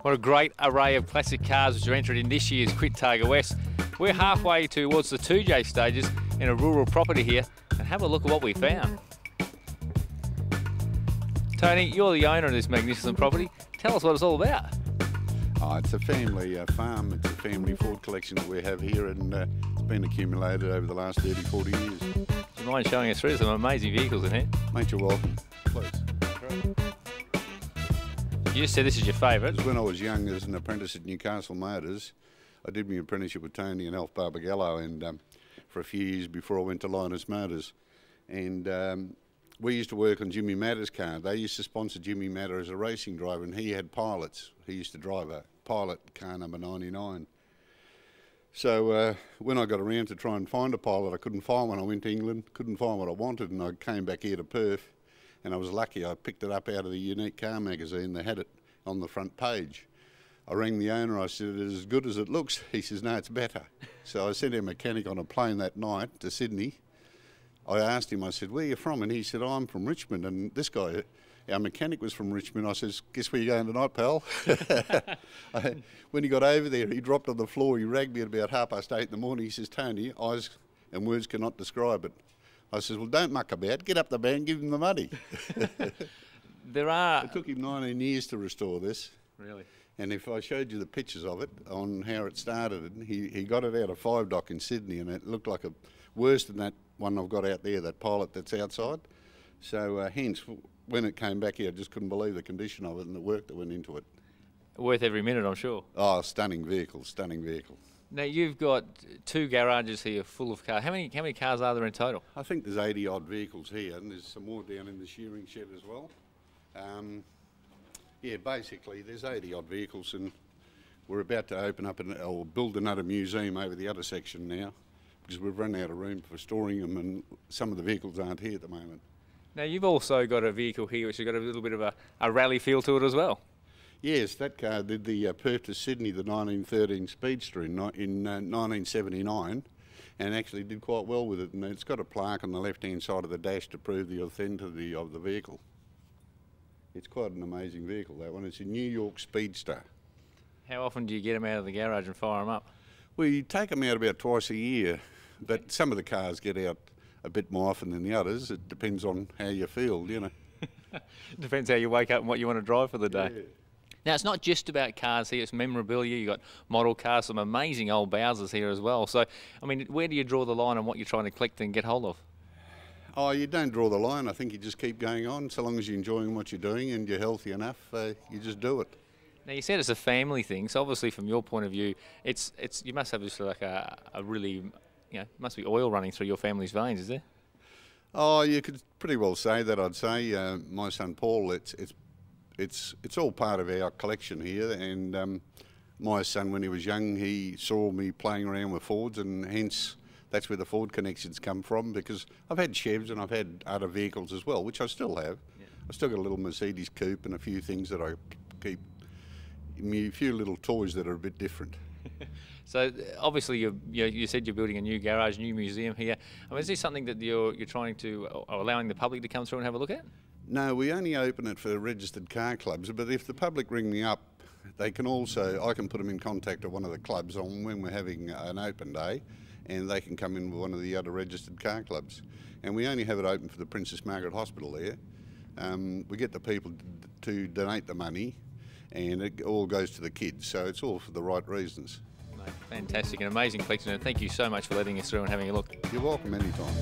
What a great array of classic cars which are entered in this year's Quit Targa West. We're halfway towards the Toodyay stages in a rural property here, and have a look at what we found. Tony, you're the owner of this magnificent property. Tell us what it's all about. Oh, it's a family farm. It's a family Ford collection that we have here, and it's been accumulated over the last 30, 40 years. Do you mind showing us through some amazing vehicles in here? Mate, you're welcome. Please. You just said this is your favourite. When I was young as an apprentice at Newcastle Motors, I did my apprenticeship with Tony and Alf Barbagallo, and for a few years before I went to Linus Motors. And we used to work on Jimmy Matter's car. They used to sponsor Jimmy Matter as a racing driver, and he had pilots. He used to drive a pilot car number 99. So when I got around to try and find a pilot, I couldn't find one. I went to England, couldn't find what I wanted, and I came back here to Perth, and I was lucky. I picked it up out of the Unique Car magazine. They had it on the front page. I rang the owner. I said, "Is it as good as it looks?" He says, "No, it's better." So I sent a mechanic on a plane that night to Sydney. I asked him, I said, "Where are you from?" And he said, "Oh, I'm from Richmond." And this guy, our mechanic, was from Richmond. I says, "Guess where you're going tonight, pal?" When he got over there, he dropped on the floor. He ragged me at about 8:30 in the morning. He says, "Tony, eyes and words cannot describe it." I says, "Well, don't muck about. Get up the bank, give him the money." It took him 19 years to restore this. Really? And if I showed you the pictures of it on how it started, he got it out of 5 Dock in Sydney, and it looked like worse than that one I've got out there, that pilot that's outside. So hence, when it came back here, I just couldn't believe the condition of it and the work that went into it. Worth every minute, I'm sure. Oh, stunning vehicle, stunning vehicle. Now, you've got 2 garages here full of cars. How many cars are there in total? I think there's 80 odd vehicles here, and there's some more down in the shearing shed as well. Yeah, basically there's 80 odd vehicles, and we're about to open up or build another museum over the other section now, because we've run out of room for storing them, and some of the vehicles aren't here at the moment. Now, you've also got a vehicle here which has got a little bit of a rally feel to it as well. Yes, that car did the Perth to Sydney, the 1913 Speedster in 1979, and actually did quite well with it. And it's got a plaque on the left-hand side of the dash to prove the authenticity of the vehicle. It's quite an amazing vehicle, that one. It's a New York Speedster. How often do you get them out of the garage and fire them up? We take them out about twice a year, but some of the cars get out a bit more often than the others. It depends on how you feel, you know. Depends how you wake up and what you want to drive for the day. Yeah. Now, it's not just about cars here, it's memorabilia. You've got model cars, some amazing old Bowsers here as well. So, I mean, where do you draw the line on what you're trying to collect and get hold of? Oh, you don't draw the line. I think you just keep going on. So long as you're enjoying what you're doing and you're healthy enough, you just do it. Now, you said it's a family thing, so obviously from your point of view, it's you must have just like a really, must be oil running through your family's veins, is there? Oh, you could pretty well say that, I'd say. My son Paul, it's all part of our collection here, and my son, when he was young, he saw me playing around with Fords, and hence that's where the Ford connections come from, because I've had Chevs and I've had other vehicles as well, which I still have. Yeah. I've still got a little Mercedes coupe and a few things that I keep, a few little toys that are a bit different. So obviously you said you're building a new garage, new museum here. I mean, is this something that you're trying to, or allowing the public to come through and have a look at? No, we only open it for registered car clubs, but if the public ring me up, they can also, I can put them in contact with one of the clubs on when we're having an open day, and they can come in with one of the other registered car clubs. And we only have it open for the Princess Margaret Hospital there. We get the people to donate the money, and it all goes to the kids, so it's all for the right reasons. Mate, fantastic, an amazing collection, and thank you so much for letting us through and having a look. You're welcome anytime.